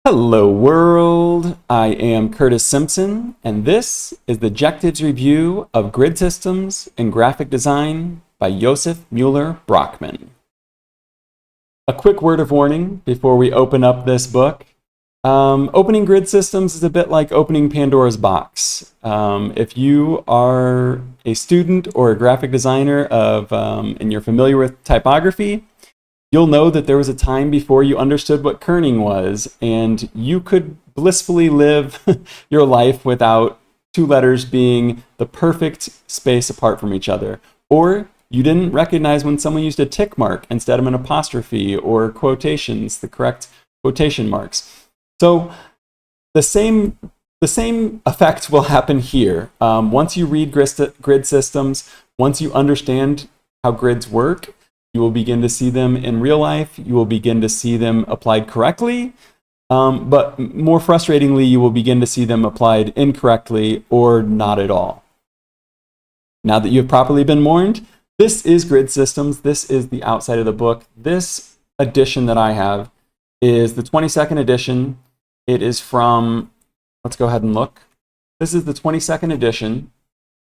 Hello world, I am Curtis Simpson, and this is the Objectives Review of Grid Systems and Graphic Design by Josef Müller-Brockmann. A quick word of warning before we open up this book. Opening grid systems is a bit like opening Pandora's box. If you are a student or a graphic designer and you're familiar with typography, you'll know that there was a time before you understood what kerning was, and you could blissfully live your life without two letters being the perfect space apart from each other. Or you didn't recognize when someone used a tick mark instead of an apostrophe or quotations, the correct quotation marks. So the same effect will happen here. Once you read grid systems, once you understand how grids work, you will begin to see them in real life. You will begin to see them applied correctly. But more frustratingly, you will begin to see them applied incorrectly or not at all. Now that you have properly been warned, this is Grid Systems. This is the outside of the book. This edition that I have is the 22nd edition. It is from, let's go ahead and look. This is the 22nd edition.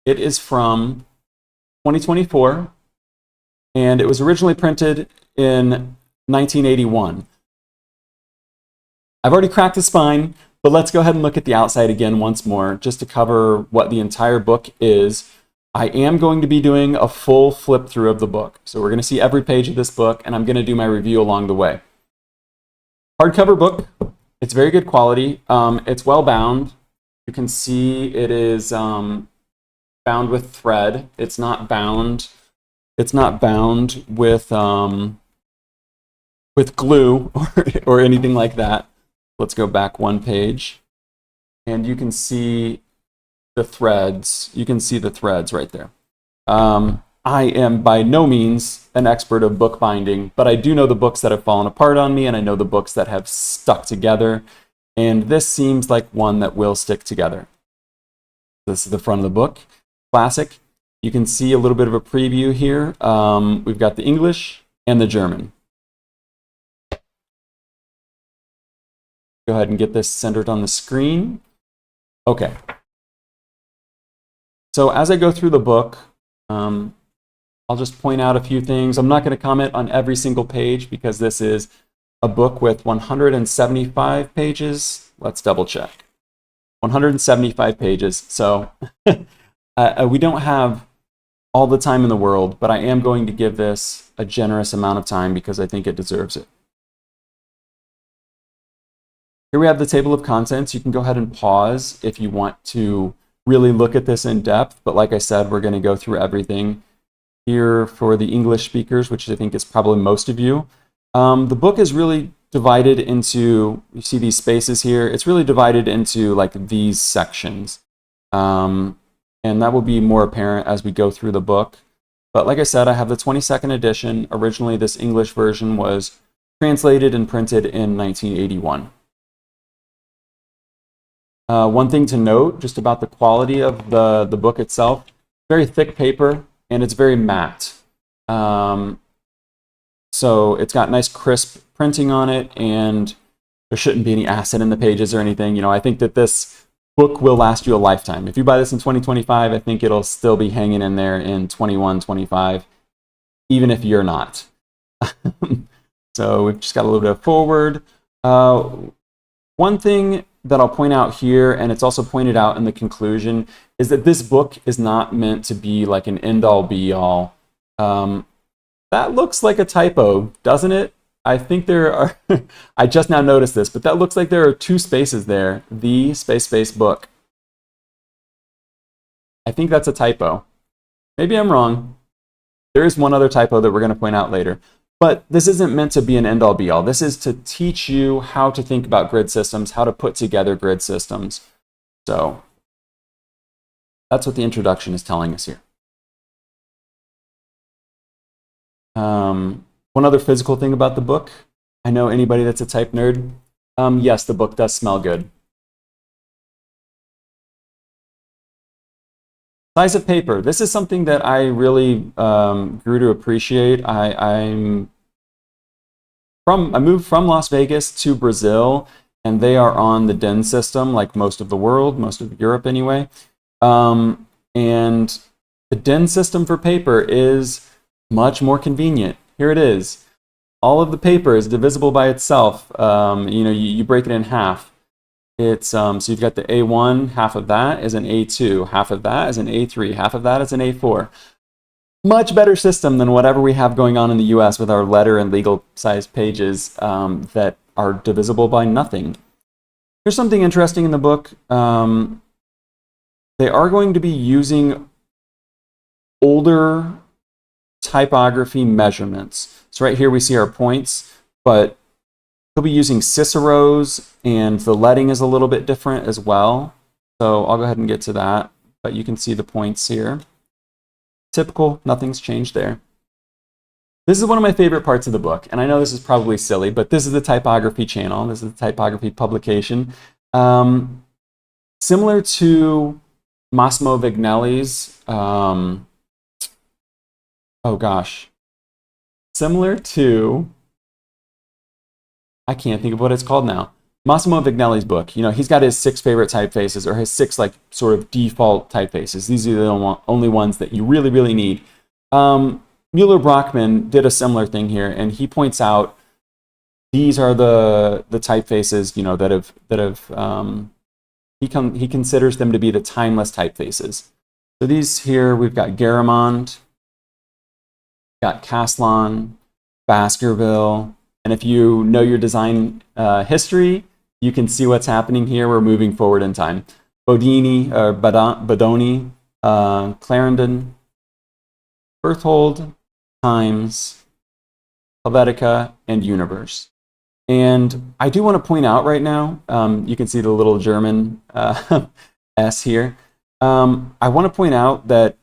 It is from 2024. And it was originally printed in 1981. I've already cracked the spine, but let's go ahead and look at the outside again once more, just to cover what the entire book is. I am going to be doing a full flip through of the book. So we're going to see every page of this book, and I'm going to do my review along the way. Hardcover book. It's very good quality. It's well bound. You can see it is bound with thread. It's not bound with glue or anything like that. Let's go back one page, and you can see the threads. You can see the threads right there. I am by no means an expert of bookbinding, but I do know the books that have fallen apart on me, and I know the books that have stuck together, and this seems like one that will stick together. This is the front of the book. Classic. You can see a little bit of a preview here. We've got the English and the German. Go ahead and get this centered on the screen. Okay. So as I go through the book, I'll just point out a few things. I'm not going to comment on every single page because this is a book with 175 pages. Let's double check. 175 pages. So we don't have all the time in the world, but I am going to give this a generous amount of time because I think it deserves it. Here we have the table of contents. You can go ahead and pause if you want to really look at this in depth, but like I said, we're going to go through everything. Here for the English speakers, which I think is probably most of you, the book is really divided into, you see these spaces here, it's really divided into like these sections. And that will be more apparent as we go through the book. But like I said, I have the 22nd edition. Originally, this English version was translated and printed in 1981. One thing to note just about the quality of the book itself, very thick paper, and it's very matte. So it's got nice crisp printing on it, and there shouldn't be any acid in the pages or anything. You know, I think that this book will last you a lifetime. If you buy this in 2025, I think it'll still be hanging in there in 21, 25, even if you're not. So we've just got a little bit of forward. One thing that I'll point out here, and it's also pointed out in the conclusion, is that this book is not meant to be like an end-all be-all. That looks like a typo, doesn't it? I think there are, I just now noticed this, but that looks like there are two spaces there. The space book. I think that's a typo. Maybe I'm wrong. There is one other typo that we're going to point out later. But this isn't meant to be an end-all be-all. This is to teach you how to think about grid systems, how to put together grid systems. So that's what the introduction is telling us here. One other physical thing about the book. I know anybody that's a type nerd. Yes, the book does smell good. Size of paper. This is something that I really grew to appreciate. I moved from Las Vegas to Brazil, and they are on the DIN system, like most of the world, most of Europe anyway. And the DIN system for paper is much more convenient. Here it is. All of the paper is divisible by itself. You break it in half. It's so you've got the A1, half of that is an A2, half of that is an A3, half of that is an A4. Much better system than whatever we have going on in the US with our letter and legal size pages that are divisible by nothing. There's something interesting in the book. They are going to be using older typography measurements. So right here we see our points, but we'll be using Cicero's, and the leading is a little bit different as well. So I'll go ahead and get to that, but you can see the points here. Typical, nothing's changed there. This is one of my favorite parts of the book, and I know this is probably silly, but this is the typography channel. This is the typography publication. Similar to Massimo Vignelli's, similar to, I can't think of what it's called now. Massimo Vignelli's book. He's got his 6 favorite typefaces, or his 6 sort of default typefaces. These are the only ones that you really, really need. Müller-Brockmann did a similar thing here, and he points out these are the typefaces he considers them to be the timeless typefaces. So these here, we've got Garamond, got Caslon, Baskerville, and if you know your design history, you can see what's happening here. We're moving forward in time. Bodoni, Clarendon, Berthold, Times, Helvetica, and Universe. And I do want to point out right now, you can see the little German S here. I want to point out that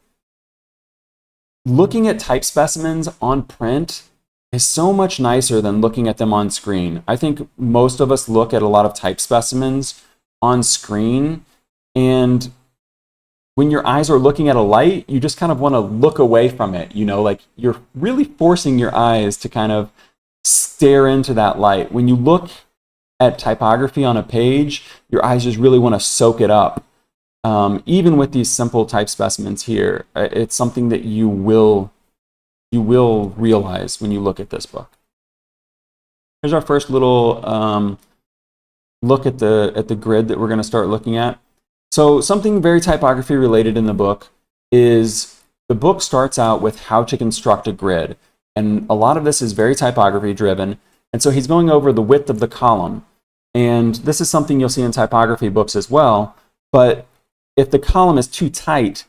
looking at type specimens on print is so much nicer than looking at them on screen. I think most of us look at a lot of type specimens on screen, and when your eyes are looking at a light, you just kind of want to look away from it. You're really forcing your eyes to kind of stare into that light. When you look at typography on a page, your eyes just really want to soak it up. Even with these simple type specimens here, it's something that you will realize when you look at this book. Here's our first little look at the grid that we're going to start looking at. So something very typography related in the book is the book starts out with how to construct a grid. And a lot of this is very typography driven. And so he's going over the width of the column. And this is something you'll see in typography books as well. But if the column is too tight,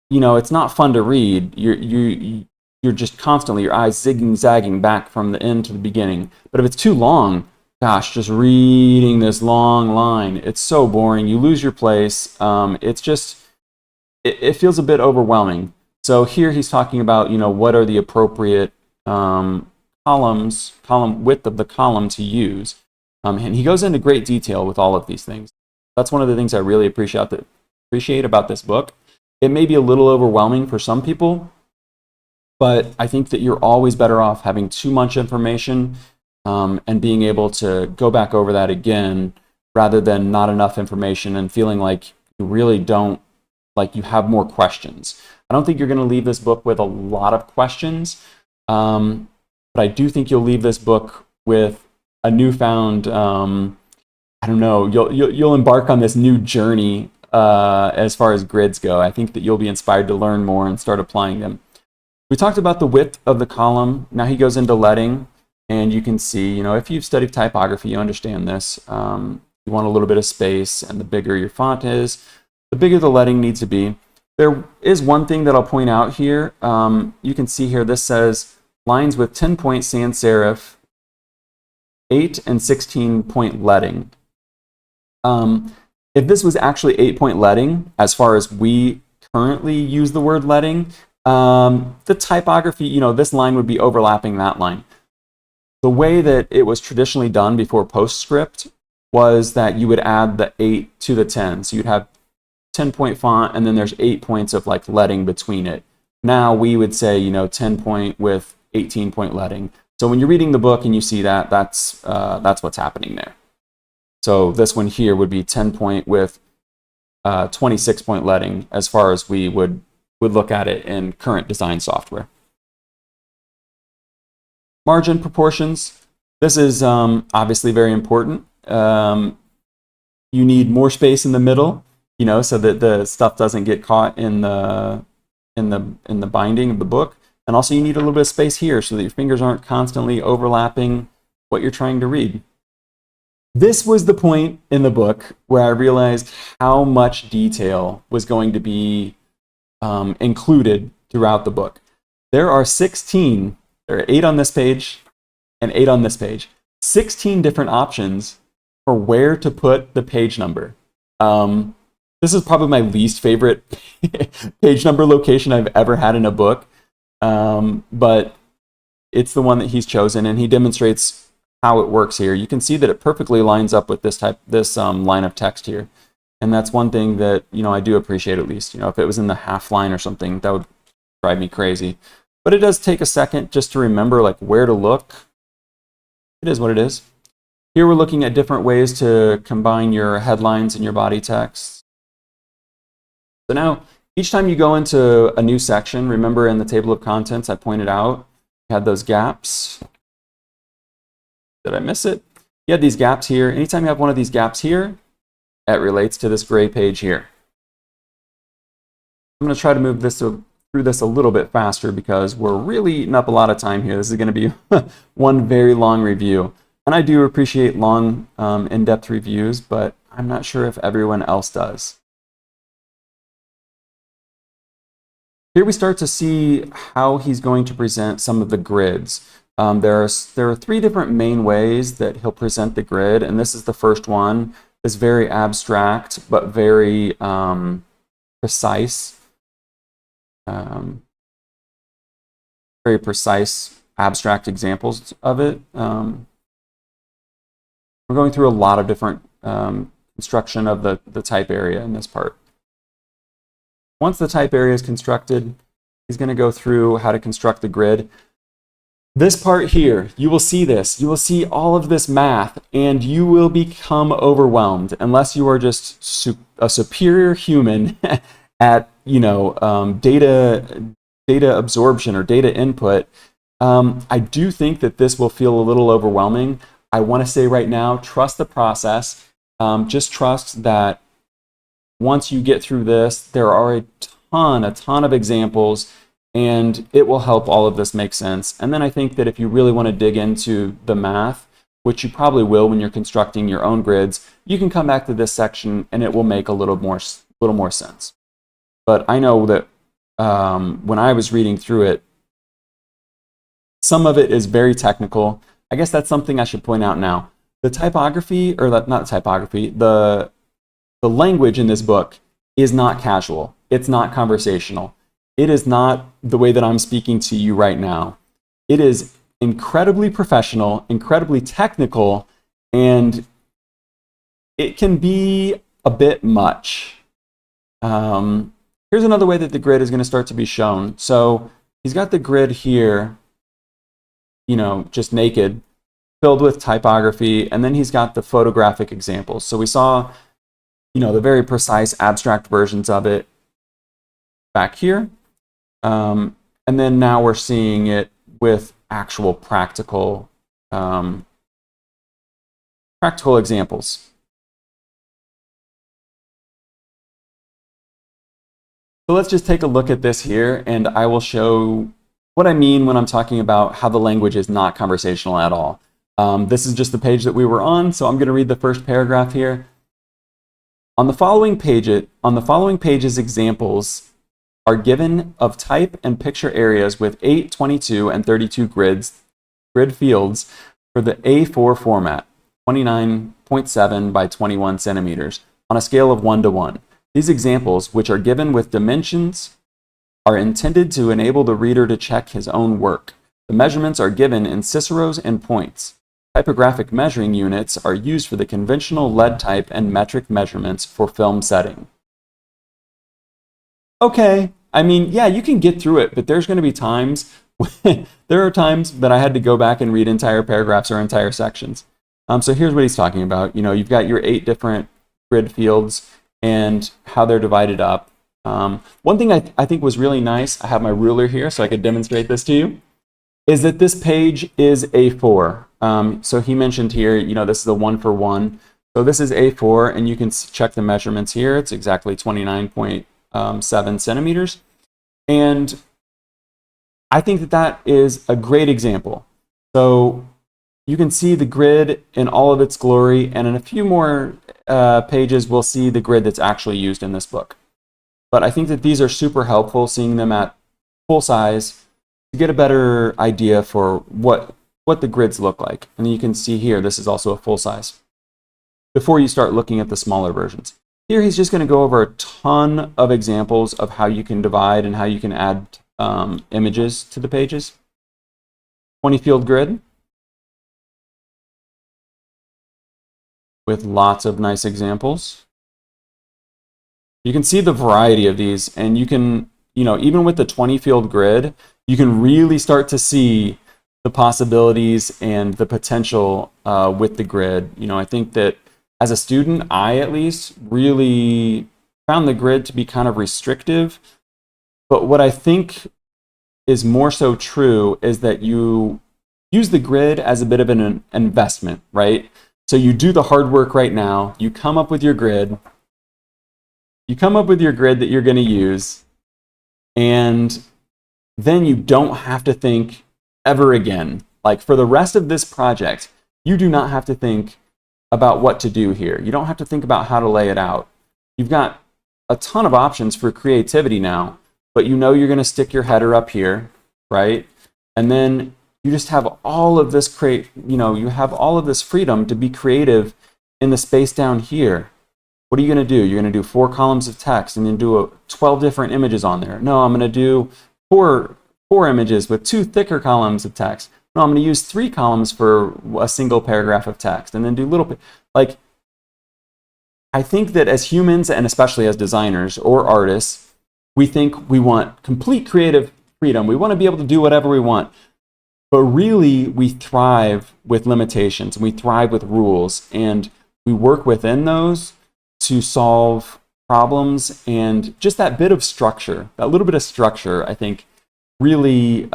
it's not fun to read. You're just constantly, your eyes zigging, zagging back from the end to the beginning. But if it's too long, gosh, just reading this long line, it's so boring. You lose your place. It feels a bit overwhelming. So here he's talking about, what are the appropriate column width of the column to use. And he goes into great detail with all of these things. That's one of the things I really appreciate about this book. It may be a little overwhelming for some people, but I think that you're always better off having too much information and being able to go back over that again rather than not enough information and feeling like you really don't, like you have more questions. I don't think you're going to leave this book with a lot of questions, but I do think you'll leave this book with a newfound, you'll embark on this new journey as far as grids go. I think that you'll be inspired to learn more and start applying them. We talked about the width of the column. Now he goes into leading, and you can see, if you've studied typography, you understand this. You want a little bit of space, and the bigger your font is, the bigger the leading needs to be. There is one thing that I'll point out here. You can see here, this says lines with 10-point sans serif, 8 and 16-point leading. If this was actually 8-point leading, as far as we currently use the word leading, the typography, this line would be overlapping that line. The way that it was traditionally done before PostScript was that you would add the 8 to the 10. So you'd have 10-point font, and then there's 8 points of leading between it. Now we would say, 10-point with 18-point leading. So when you're reading the book and you see that, that's what's happening there. So this one here would be 10 point with 26 point leading as far as we would look at it in current design software. Margin proportions. This is obviously very important. You need more space in the middle, so that the stuff doesn't get caught in the binding of the book. And also you need a little bit of space here so that your fingers aren't constantly overlapping what you're trying to read. This was the point in the book where I realized how much detail was going to be included throughout the book. There are 8 on this page and 8 on this page. 16 different options for where to put the page number. This is probably my least favorite page number location I've ever had in a book, but it's the one that he's chosen, and he demonstrates how it works here. You can see that it perfectly lines up with this line of text here, and that's one thing that I do appreciate at least. If it was in the half line or something, that would drive me crazy. But it does take a second just to remember where to look. It is what it is. Here we're looking at different ways to combine your headlines and your body text. So now, each time you go into a new section, remember in the table of contents I pointed out, you had those gaps. Did I miss it? You had these gaps here. Anytime you have one of these gaps here, it relates to this gray page here. I'm going to try to move through this a little bit faster because we're really eating up a lot of time here. This is going to be one very long review. And I do appreciate long, in-depth reviews, but I'm not sure if everyone else does. Here we start to see how he's going to present some of the grids. There are 3 different main ways that he'll present the grid, and this is the first one. It's very abstract, but very precise. Very precise, abstract examples of it. We're going through a lot of different construction of the type area in this part. Once the type area is constructed, he's going to go through how to construct the grid. This part here, you will see this. You will see all of this math, and you will become overwhelmed unless you are just a superior human at data absorption or data input. I do think that this will feel a little overwhelming. I want to say right now, trust the process. Just trust that once you get through this, there are a ton of examples, and it will help all of this make sense. And then I think that if you really want to dig into the math, which you probably will when you're constructing your own grids, you can come back to this section and it will make a little more sense. But I know that when I was reading through it, some of it is very technical. I guess that's something I should point out now. The typography, or not typography, the language in this book is not casual. It's not conversational. It is not the way that I'm speaking to you right now. It is incredibly professional, incredibly technical, and it can be a bit much. Here's another way that the grid is going to start to be shown. So he's got the grid here, just naked, filled with typography, and then he's got the photographic examples. So we saw, the very precise abstract versions of it back here. And then now we're seeing it with actual practical examples. So let's just take a look at this here, and I will show what I mean when I'm talking about how the language is not conversational at all. This is just the page that we were on, so I'm going to read the first paragraph here. On the following pages, examples are given of type and picture areas with 8, 22, and 32 grid fields for the A4 format, 29.7 by 21 centimeters, on a scale of 1 to 1. These examples, which are given with dimensions, are intended to enable the reader to check his own work. The measurements are given in ciceros and points. Typographic measuring units are used for the conventional lead type and metric measurements for film setting. Okay, I mean, yeah, you can get through it, but there's going to be times, there are times that I had to go back and read entire paragraphs or entire sections. So here's what he's talking about. You've got your 8 different grid fields and how they're divided up. One thing I think was really nice, I have my ruler here so I could demonstrate this to you, is that this page is A4. So he mentioned here, this is a 1-for-1. So this is A4, and you can check the measurements here. It's exactly 29.7 centimeters. And I think that is a great example. So you can see the grid in all of its glory, and in a few more pages, we'll see the grid that's actually used in this book. But I think that these are super helpful, seeing them at full size, to get a better idea for what the grids look like. And you can see here, this is also a full size, before you start looking at the smaller versions. Here he's just going to go over a ton of examples of how you can divide and how you can add images to the pages. 20-field grid with lots of nice examples. You can see the variety of these, and you can, even with the 20-field grid, you can really start to see the possibilities and the potential with the grid. I think that as a student, I at least really found the grid to be kind of restrictive. But what I think is more so true is that you use the grid as a bit of an investment, right? So you do the hard work right now, you come up with your grid, that you're going to use, and then you don't have to think ever again. Like, for the rest of this project, you do not have to think about what to do here. You don't have to think about how to lay it out. You've got a ton of options for creativity now, but you're going to stick your header up here, right? And then you just have all of this you have all of this freedom to be creative in the space down here. What are you going to do? You're going to do 4 columns of text and then do 12 different images on there. No, I'm going to do four images with 2 thicker columns of text. No, I'm going to use 3 columns for a single paragraph of text, and then do little, like, I think that as humans, and especially as designers or artists, we think we want complete creative freedom. We want to be able to do whatever we want. But really, we thrive with limitations, and we thrive with rules, and we work within those to solve problems. And just that bit of structure, that little bit of structure, I think really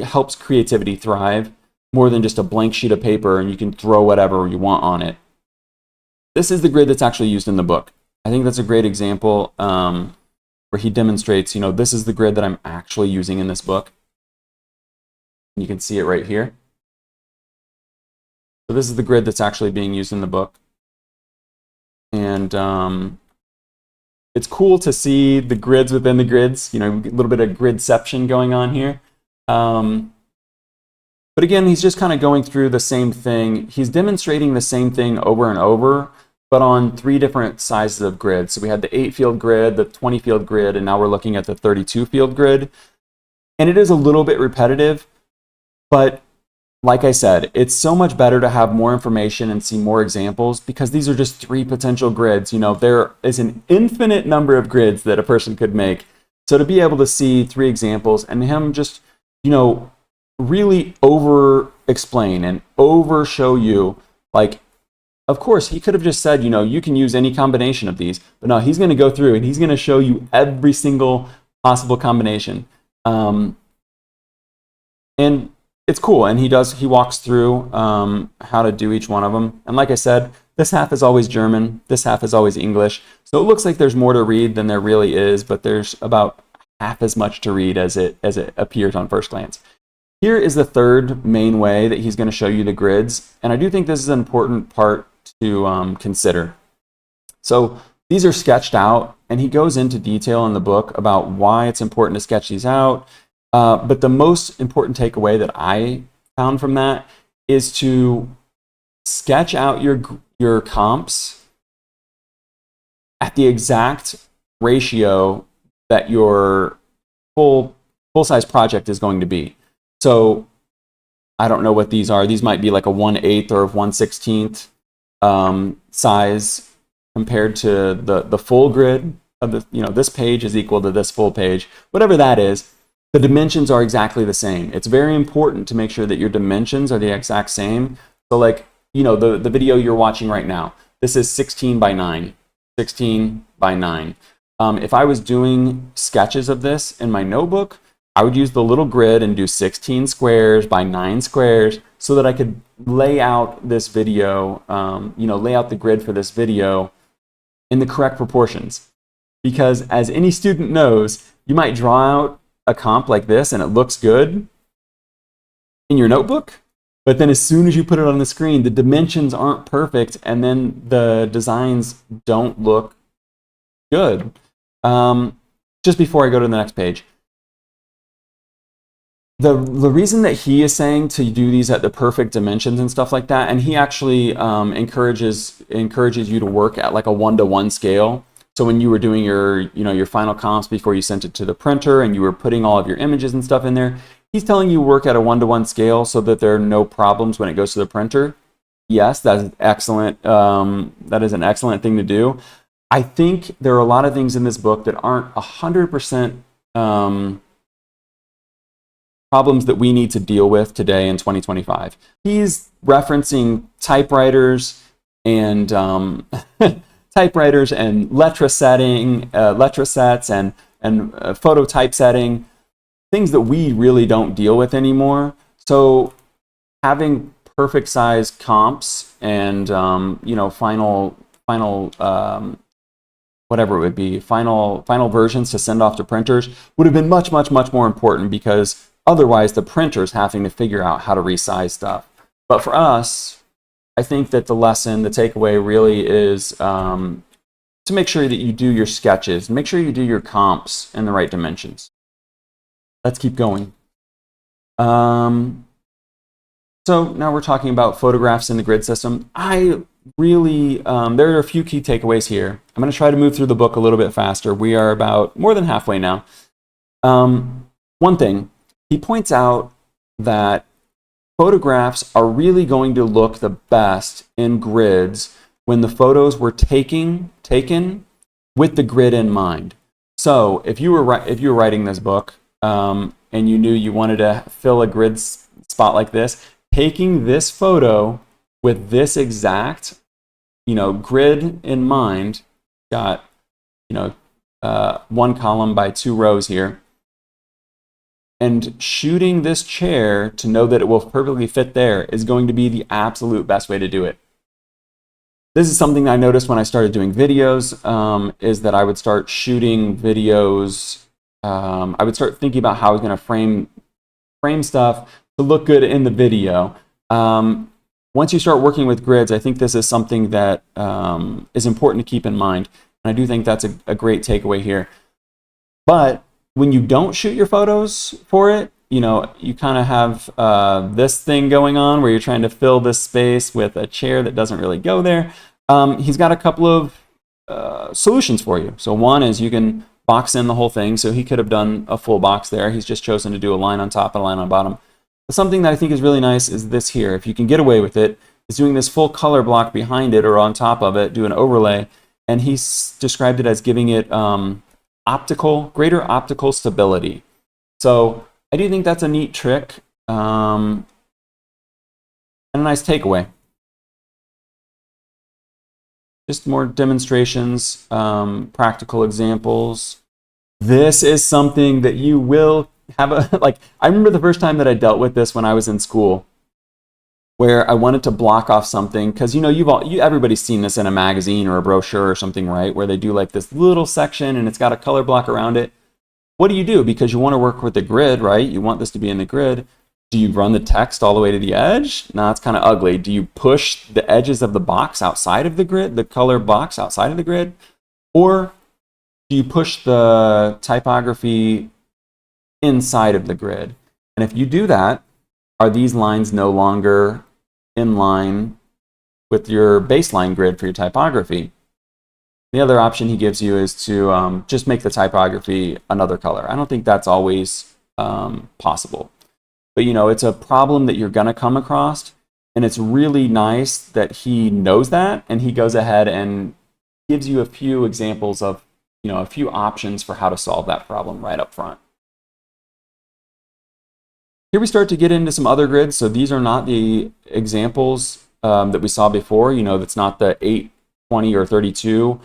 helps creativity thrive more than just a blank sheet of paper and you can throw whatever you want on it. This is the grid that's actually used in the book. I think that's a great example where he demonstrates, this is the grid that I'm actually using in this book. You can see it right here. So this is the grid that's actually being used in the book. And it's cool to see the grids within the grids, a little bit of gridception going on here. But again, he's just kind of going through the same thing. He's demonstrating the same thing over and over, but on 3 different sizes of grids. So we had the 8-field grid, the 20-field grid, and now we're looking at the 32-field grid. And it is a little bit repetitive, but like I said, it's so much better to have more information and see more examples, because these are just 3 potential grids. There is an infinite number of grids that a person could make. So to be able to see 3 examples and him just, really over-explain and over-show you, like, of course, he could have just said, you can use any combination of these. But no, he's going to go through and he's going to show you every single possible combination. And it's cool, and he walks through how to do each one of them. And like I said, this half is always German, this half is always English. So it looks like there's more to read than there really is, but there's about half as much to read as it appears on first glance. Here is the third main way that he's going to show you the grids, and I do think this is an important part to consider. So these are sketched out, and he goes into detail in the book about why it's important to sketch these out. But the most important takeaway that I found from that is to sketch out your comps at the exact ratio that your full-size project is going to be. So I don't know what these are. These might be like a 1/8 or a 1/16 size compared to the full grid of the, this page is equal to this full page, whatever that is. The dimensions are exactly the same. It's very important to make sure that your dimensions are the exact same, So like, you know, the video you're watching right now, this is 16 by 9, 16 by 9. If I was doing sketches of this in my notebook, I would use the little grid and do 16 squares by 9 squares so that I could lay out this video, you know, lay out the grid for this video in the correct proportions. Because as any student knows, you might draw out a comp like this and it looks good in your notebook, but then as soon as you put it on the screen, the dimensions aren't perfect and then the designs don't look good. Just before I go to the next page, the reason that he is saying to do these at the perfect dimensions and stuff like that, and he actually encourages you to work at like a 1-to-1 scale. So when you were doing your, you know, your final comps before you sent it to the printer and you were putting all of your images and stuff in there, he's telling you work at a 1-to-1 scale so that there are no problems when it goes to the printer. Yes, that is excellent. That is an excellent thing to do. I think there are a lot of things in this book that aren't 100% problems that we need to deal with today in 2025. He's referencing typewriters and typewriters and letra sets and photo typesetting, things that we really don't deal with anymore. So having perfect size comps and you know, final whatever it would be, final versions to send off to printers would have been much more important, because otherwise the printer's having to figure out how to resize stuff. But for us, I think that the lesson, the takeaway really is to make sure that you do your sketches, make sure you do your comps in the right dimensions. Let's keep going. So now we're talking about photographs in the grid system. I really, there are a few key takeaways here. I'm going to try to move through the book a little bit faster. We are about more than halfway now. One thing, he points out that photographs are really going to look the best in grids when the photos were taken with the grid in mind. So if you were writing this book and you knew you wanted to fill a grid spot like this, taking this photo with this exact, you know, grid in mind, got, you know, 1 column by 2 rows here, and shooting this chair to know that it will perfectly fit there is going to be the absolute best way to do it. This is something that I noticed when I started doing videos, is that I would start shooting videos. I would start thinking about how I was going to frame stuff to look good in the video. Once you start working with grids, I think this is something that is important to keep in mind. And I do think that's a great takeaway here. But when you don't shoot your photos for it, you know, you kind of have this thing going on where you're trying to fill this space with a chair that doesn't really go there. He's got a couple of solutions for you. So one is you can box in the whole thing. So he could have done a full box there. He's just chosen to do a line on top and a line on bottom. But something that I think is really nice is this here. If you can get away with it, is doing this full color block behind it or on top of it, do an overlay. And he's described it as giving it greater optical stability. So I do think that's a neat trick and a nice takeaway. Just more demonstrations, practical examples. This is something that you will have like, I remember the first time that I dealt with this when I was in school, where I wanted to block off something, because you know, everybody's seen this in a magazine or a brochure or something, right? Where they do like this little section and it's got a color block around it. What do you do? Because you want to work with the grid, right? You want this to be in the grid. Do you run the text all the way to the edge? No, it's kind of ugly. Do you push the edges of the box outside of the grid, the color box outside of the grid? Or do you push the typography inside of the grid? And if you do that, are these lines no longer in line with your baseline grid for your typography? The other option he gives you is to just make the typography another color. I don't think that's always possible. But you know, it's a problem that you're gonna come across, and it's really nice that he knows that, and he goes ahead and gives you a few examples of, you know, a few options for how to solve that problem right up front. Here we start to get into some other grids. So these are not the examples that we saw before. That's not the 8, 20, or 32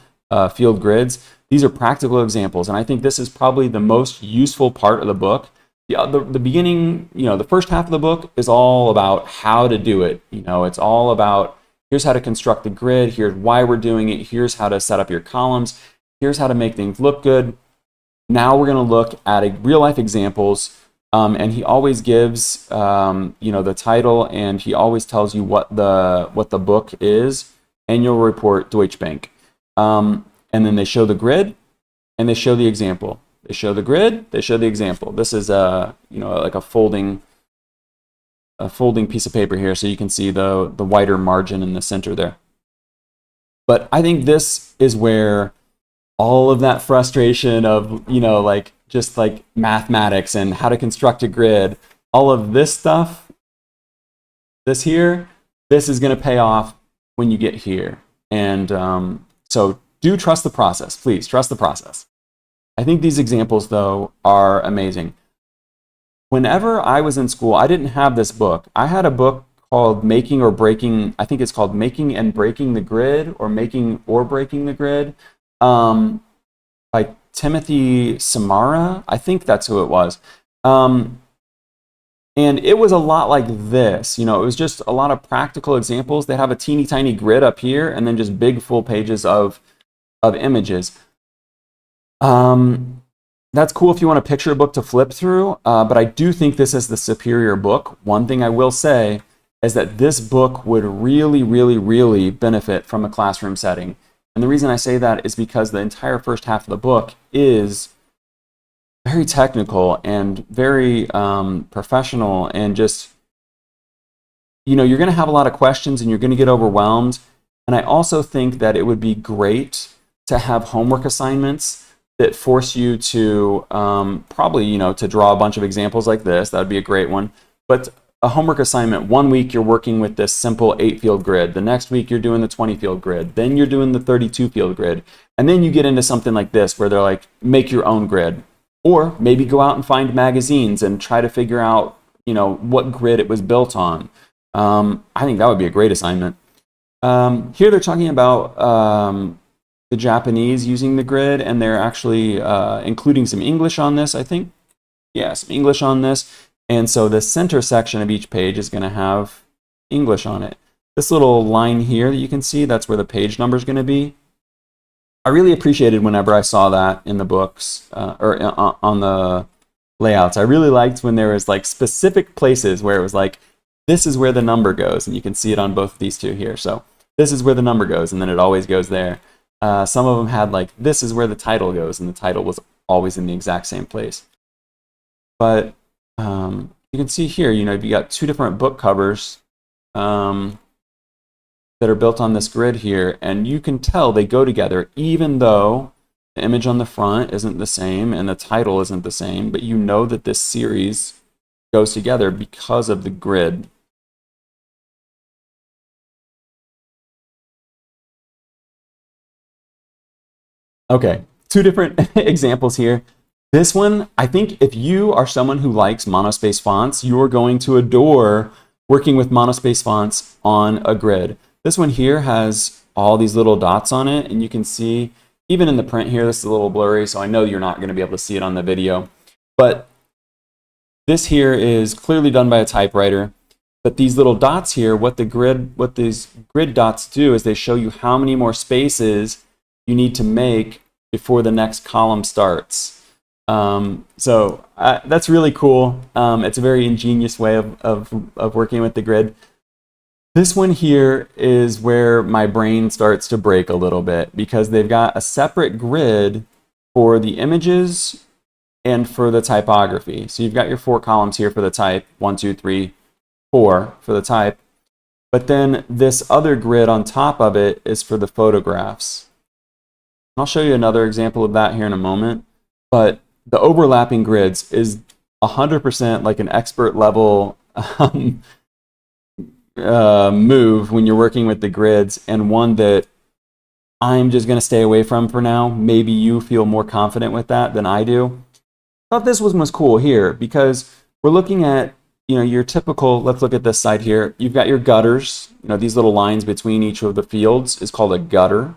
field grids. These are practical examples, and I think this is probably the most useful part of the book. The beginning, the first half of the book is all about how to do it. It's all about, here's how to construct the grid, here's why we're doing it, here's how to set up your columns, here's how to make things look good. Now we're going to look at real life examples, and he always gives the title, and he always tells you what the book is, Annual Report Deutsche Bank. And then they show the grid, and they show the example. They show the grid, they show the example. This is like a folding piece of paper here, so you can see the wider margin in the center there. But I think this is where all of that frustration of just like mathematics and how to construct a grid, all of this stuff, this is going to pay off when you get here. And so do trust the process. Please trust the process. I think these examples, though, are amazing. Whenever I was in school, I didn't have this book. I had a book called Making or Breaking, I think it's called Making and Breaking the Grid, or Making or Breaking the Grid, by Timothy Samara. I think that's who it was. And it was a lot like this. It was just a lot of practical examples. They have a teeny tiny grid up here, and then just big full pages of images. That's cool if you want a picture book to flip through, but I do think this is the superior book. One thing I will say is that this book would really, really, really benefit from a classroom setting. And the reason I say that is because the entire first half of the book is very technical and very professional, and just, you're going to have a lot of questions and you're going to get overwhelmed. And I also think that it would be great to have homework assignments that force you to probably, to draw a bunch of examples like this. That would be a great one. But a homework assignment, 1 week you're working with this simple 8-field grid. The next week you're doing the 20-field grid. Then you're doing the 32-field grid. And then you get into something like this where they're like, make your own grid. Or maybe go out and find magazines and try to figure out, what grid it was built on. I think that would be a great assignment. Here they're talking about the Japanese using the grid, and they're actually including some English on this, I think. Yeah, some English on this. And so the center section of each page is going to have English on it. This little line here that you can see, that's where the page number is going to be. I really appreciated whenever I saw that in the books or on the layouts. I really liked when there was like specific places where it was like, this is where the number goes, and you can see it on both of these two here. So this is where the number goes, and then it always goes there. Some of them had like, this is where the title goes, and the title was always in the exact same place. But you can see here, you got two different book covers that are built on this grid here, and you can tell they go together, even though the image on the front isn't the same and the title isn't the same, but you know that this series goes together because of the grid. Okay, two different examples here. This one, I think if you are someone who likes monospace fonts, you're going to adore working with monospace fonts on a grid. This one here has all these little dots on it, and you can see, even in the print here, this is a little blurry, so I know you're not going to be able to see it on the video. But this here is clearly done by a typewriter. But these little dots here, what these grid dots do is they show you how many more spaces you need to make before the next column starts. So that's really cool. It's a very ingenious way of working with the grid. This one here is where my brain starts to break a little bit, because they've got a separate grid for the images and for the typography. So you've got your 4 columns here for the type, 1, 2, 3, 4 for the type. But then this other grid on top of it is for the photographs. I'll show you another example of that here in a moment. But the overlapping grids is 100% like an expert level move when you're working with the grids, and one that I'm just going to stay away from for now. Maybe you feel more confident with that than I do. I thought this one was cool here because we're looking at your typical, let's look at this side here. You've got your gutters, these little lines between each of the fields is called a gutter.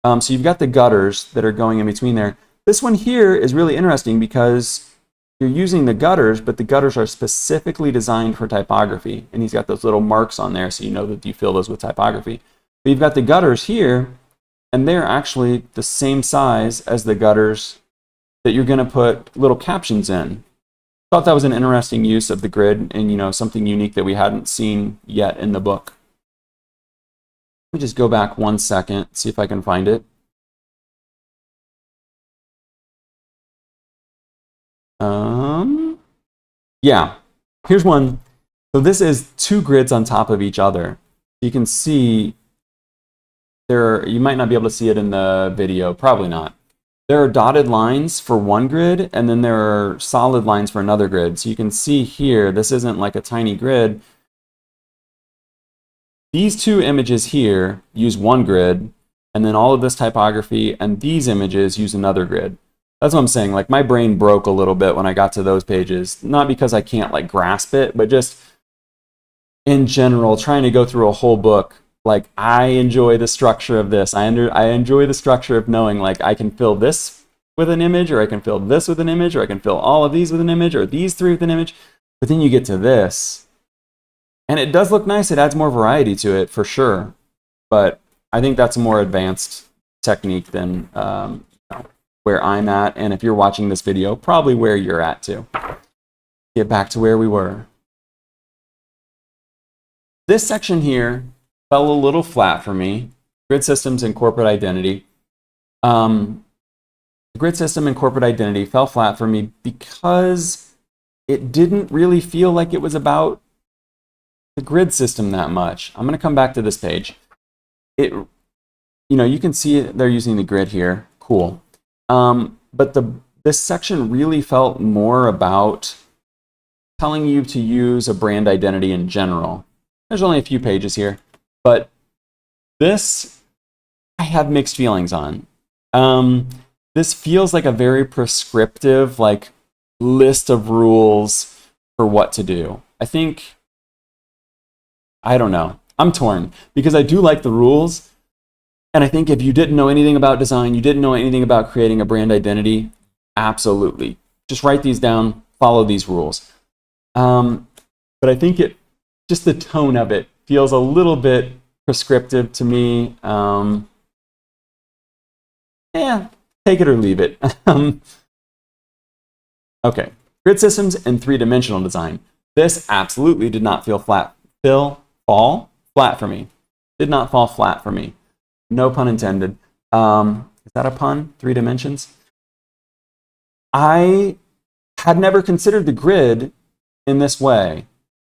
So you've got the gutters that are going in between there. This one here is really interesting because you're using the gutters, but the gutters are specifically designed for typography. And he's got those little marks on there, so you know that you fill those with typography. But you've got the gutters here, and they're actually the same size as the gutters that you're going to put little captions in. Thought that was an interesting use of the grid and, something unique that we hadn't seen yet in the book. Let me just go back 1 second, see if I can find it. Yeah, here's one. So this is 2 grids on top of each other. You can see you might not be able to see it in the video, probably not. There are dotted lines for one grid, and then there are solid lines for another grid. So you can see here, this isn't like a tiny grid. These 2 images here use one grid, and then all of this typography and these images use another grid. That's what I'm saying. Like, my brain broke a little bit when I got to those pages. Not because I can't like grasp it, but just in general, trying to go through a whole book. Like, I enjoy the structure of this. I enjoy the structure of knowing, like, I can fill this with an image, or I can fill this with an image, or I can fill all of these with an image, or these 3 with an image. But then you get to this, and it does look nice. It adds more variety to it, for sure. But I think that's a more advanced technique than where I'm at. And if you're watching this video, probably where you're at, too. Get back to where we were. This section here fell a little flat for me. Grid systems and corporate identity. The grid system and corporate identity fell flat for me because it didn't really feel like it was about the grid system that much. I'm going to come back to this page. You can see they're using the grid here. Cool. But this section really felt more about telling you to use a brand identity in general. There's only a few pages here. But this, I have mixed feelings on. This feels like a very prescriptive, like, list of rules for what to do. I don't know. I'm torn because I do like the rules. And I think if you didn't know anything about design, you didn't know anything about creating a brand identity, absolutely. Just write these down, follow these rules. But I think just the tone of it feels a little bit prescriptive to me. Take it or leave it. Okay, grid systems and 3-dimensional design. This absolutely did not fall flat for me. Did not fall flat for me. No pun intended. Is that a pun? 3 dimensions? I had never considered the grid in this way.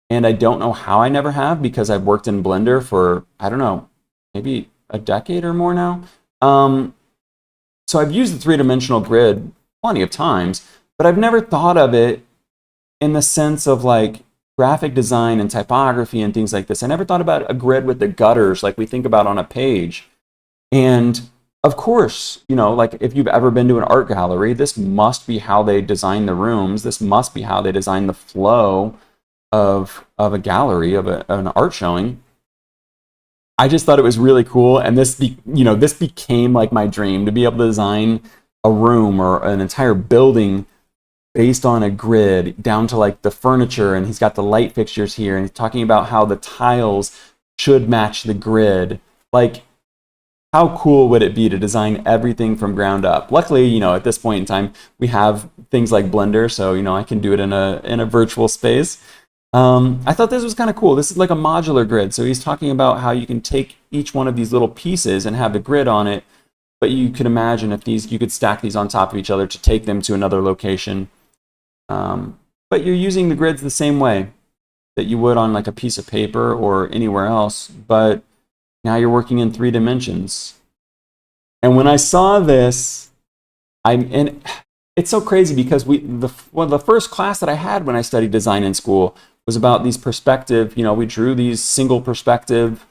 And I don't know how I never have, because I've worked in Blender for, I don't know, maybe a decade or more now. So I've used the 3-dimensional grid plenty of times, but I've never thought of it in the sense of like graphic design and typography and things like this. I never thought about a grid with the gutters like we think about on a page. And of course, like if you've ever been to an art gallery, this must be how they design the rooms. This must be how they design the flow of a gallery, of an art showing. I just thought it was really cool, and this became like my dream, to be able to design a room or an entire building based on a grid, down to like the furniture, and he's got the light fixtures here, and he's talking about how the tiles should match the grid. Like, how cool would it be to design everything from ground up? Luckily, at this point in time, we have things like Blender, so I can do it in a virtual space. I thought this was kind of cool. This is like a modular grid. So he's talking about how you can take each one of these little pieces and have the grid on it, but you could imagine if you could stack these on top of each other to take them to another location. But you're using the grids the same way that you would on like a piece of paper or anywhere else, but now you're working in 3 dimensions. And when I saw this, and it's so crazy because the first class that I had when I studied design in school was about these perspective, we drew these single perspective,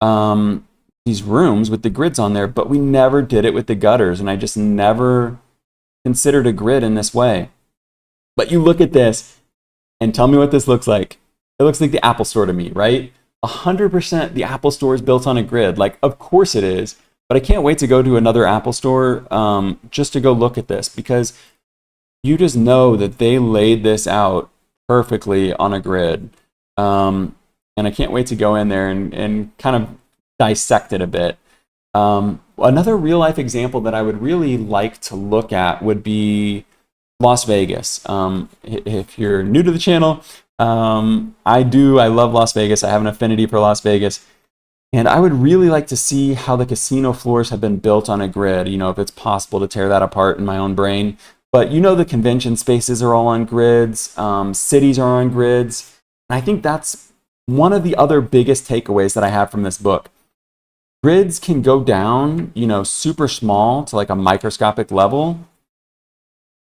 these rooms with the grids on there, but we never did it with the gutters, and I just never considered a grid in this way. But you look at this, and tell me what this looks like. It looks like the Apple Store to me, right? 100% the Apple Store is built on a grid. Like, of course it is. But I can't wait to go to another Apple Store just to go look at this, because you just know that they laid this out perfectly on a grid. And I can't wait to go in there and kind of dissect it a bit. Another real life example that I would really like to look at would be Las Vegas. If you're new to the channel, I love Las Vegas. I have an affinity for Las Vegas. And I would really like to see how the casino floors have been built on a grid, if it's possible to tear that apart in my own brain. But the convention spaces are all on grids, cities are on grids. And I think that's one of the other biggest takeaways that I have from this book. Grids can go down, super small to like a microscopic level.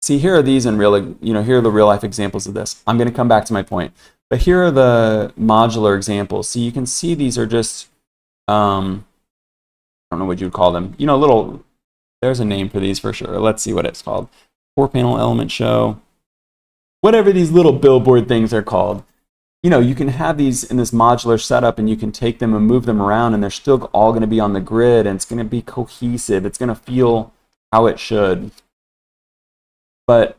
See, here are these in here are the real life examples of this. I'm going to come back to my point. But here are the modular examples. So you can see these are just, I don't know what you'd call them. There's a name for these for sure. Let's see what it's called. 4-panel element show. Whatever these little billboard things are called. You can have these in this modular setup and you can take them and move them around and they're still all going to be on the grid and it's going to be cohesive. It's going to feel how it should. But,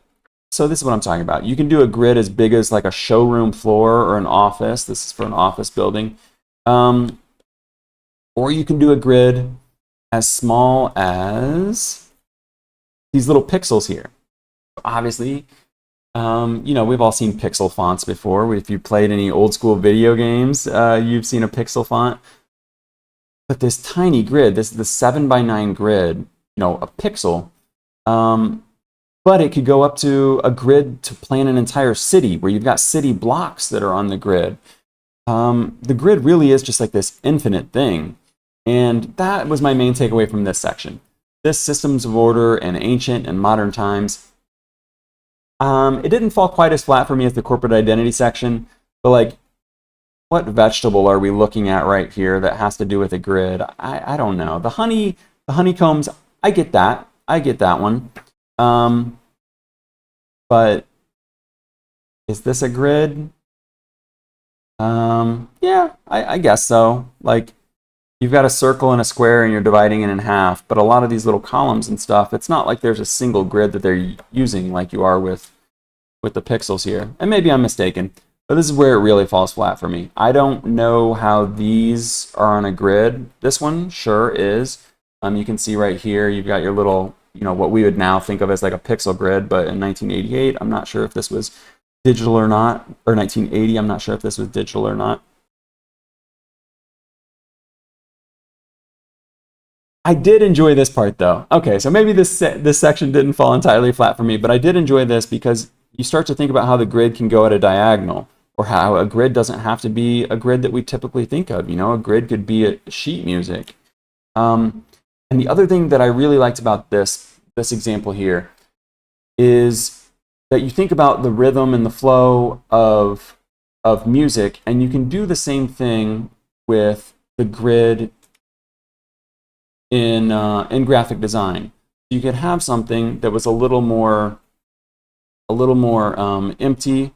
so this is what I'm talking about. You can do a grid as big as like a showroom floor or an office. This is for an office building. Or you can do a grid as small as these little pixels here. Obviously, we've all seen pixel fonts before. If you played any old school video games, you've seen a pixel font. But this tiny grid, this is the 7x9 grid, a pixel. But it could go up to a grid to plan an entire city where you've got city blocks that are on the grid. The grid really is just like this infinite thing. And that was my main takeaway from this section. This systems of order in ancient and modern times. It didn't fall quite as flat for me as the corporate identity section, but like, what vegetable are we looking at right here that has to do with a grid? I don't know. The honeycombs, I get that. I get that one. But is this a grid? Yeah, I guess so. Like, you've got a circle and a square and you're dividing it in half, but a lot of these little columns and stuff, it's not like there's a single grid that they're using like you are with the pixels here. And maybe I'm mistaken, but this is where it really falls flat for me. I don't know how these are on a grid. This one sure is. You can see right here, you've got your little, what we would now think of as like a pixel grid, but in 1988, I'm not sure if this was digital or not, or 1980, I'm not sure if this was digital or not. I did enjoy this part though. Okay, so maybe this section didn't fall entirely flat for me, but I did enjoy this because you start to think about how the grid can go at a diagonal, or how a grid doesn't have to be a grid that we typically think of. A grid could be a sheet music. And the other thing that I really liked about this example here is that you think about the rhythm and the flow of music, and you can do the same thing with the grid in graphic design. You could have something that was a little more empty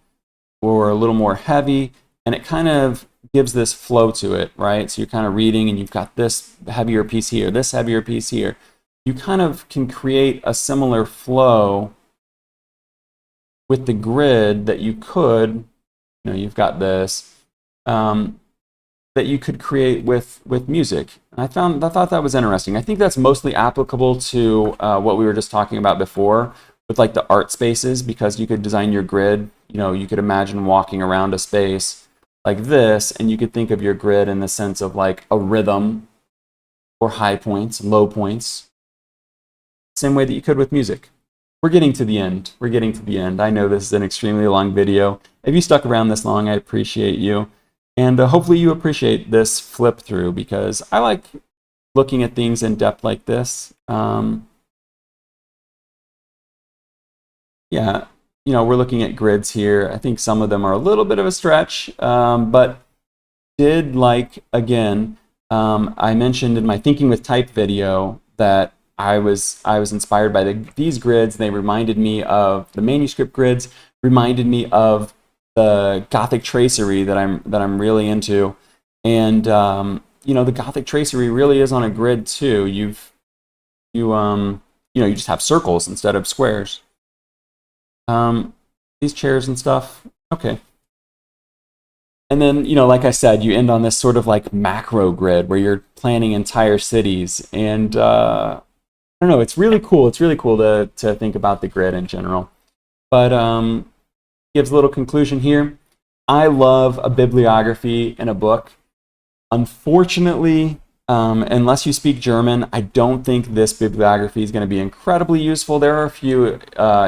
or a little more heavy, and it kind of gives this flow to it, right? So you're kind of reading and you've got this heavier piece here, this heavier piece here. You kind of can create a similar flow with the grid that you could, you've got this, that you could create with music. And I thought that was interesting. I think that's mostly applicable to what we were just talking about before with like the art spaces, because you could design your grid, you could imagine walking around a space like this, and you could think of your grid in the sense of like a rhythm or high points, low points, same way that you could with music. We're getting to the end. We're getting to the end. I know this is an extremely long video. If you stuck around this long, I appreciate you. And hopefully you appreciate this flip through, because I like looking at things in depth like this. Yeah, we're looking at grids here. I think some of them are a little bit of a stretch, but did like, again, I mentioned in my Thinking with Type video that I was inspired by these grids. They reminded me of the manuscript grids, reminded me of the Gothic tracery that I'm really into, and you know, the Gothic tracery really is on a grid too. You just have circles instead of squares. These chairs and stuff. Okay. And then, you know, like I said, you end on this sort of like macro grid where you're planning entire cities. And I don't know, it's really cool. It's really cool to think about the grid in general. But gives a little conclusion here. I love a bibliography in a book. Unfortunately, unless you speak German, I don't think this bibliography is going to be incredibly useful. There are a few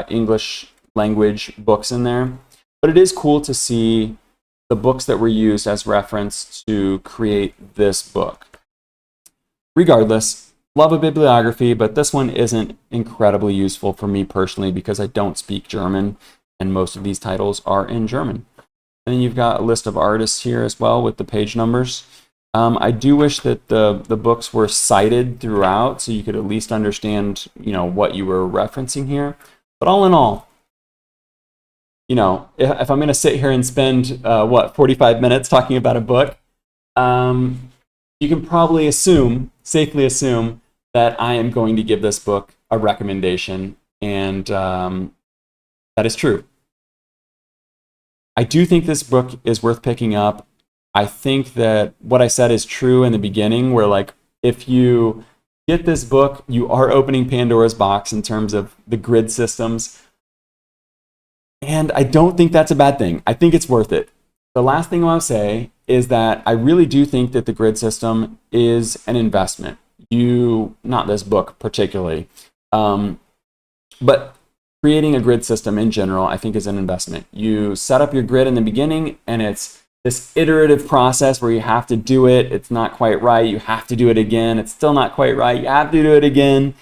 English language books in there, but it is cool to see the books that were used as reference to create this book. Regardless, love a bibliography, but this one isn't incredibly useful for me personally because I don't speak German, and most of these titles are in German. And then you've got a list of artists here as well with the page numbers. I do wish that the books were cited throughout so you could at least understand, you know, what you were referencing here. But all in all, you know, if I'm going to sit here and spend, 45 minutes talking about a book, you can probably safely assume that I am going to give this book a recommendation, and that is true. I do think this book is worth picking up. I think that what I said is true in the beginning, where like if you get this book, you are opening Pandora's box in terms of the grid systems. And I don't think that's a bad thing. I think it's worth it. The last thing I'll say is that I really do think that the grid system is an investment. Not this book particularly, but creating a grid system in general, I think is an investment. You set up your grid in the beginning, and it's this iterative process where you have to do it. It's not quite right. You have to do it again. It's still not quite right. You have to do it again.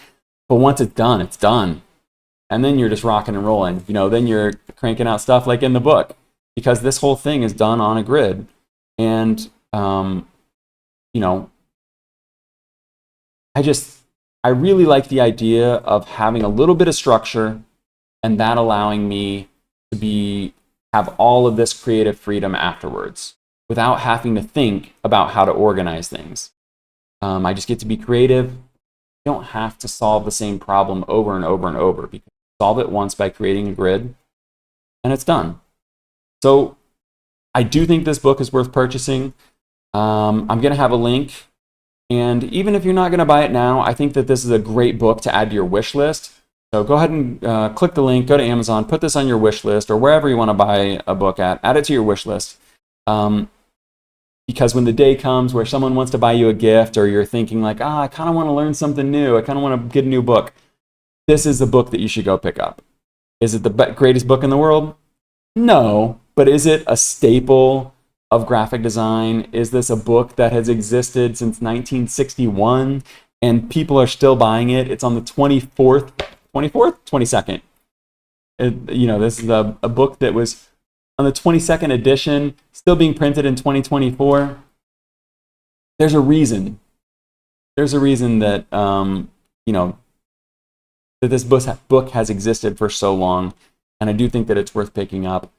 But once it's done, it's done. And then you're just rocking and rolling. You know, then you're cranking out stuff like in the book, because this whole thing is done on a grid. And, you know, I really like the idea of having a little bit of structure and that allowing me to have all of this creative freedom afterwards without having to think about how to organize things. I just get to be creative. I don't have to solve the same problem over and over and over, because I solve it once by creating a grid and it's done. So I do think this book is worth purchasing. I'm going to have a link. And even if you're not going to buy it now, I think that this is a great book to add to your wish list. So go ahead and click the link, go to Amazon, put this on your wish list, or wherever you want to buy a book at, add it to your wish list. Because when the day comes where someone wants to buy you a gift, or you're thinking like, I kind of want to learn something new, I kind of want to get a new book, this is the book that you should go pick up. Is it the greatest book in the world? No, but is it a staple of graphic design? Is this a book that has existed since 1961 and people are still buying it? It's on the 22nd. This is a book that was on the 22nd edition, still being printed in 2024. There's a reason. There's a reason that, that this book has existed for so long, and I do think that it's worth picking up.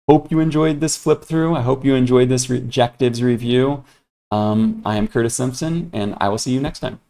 Hope you enjoyed this flip through. I hope you enjoyed this Jectives review. I am Curtis Simpson, and I will see you next time.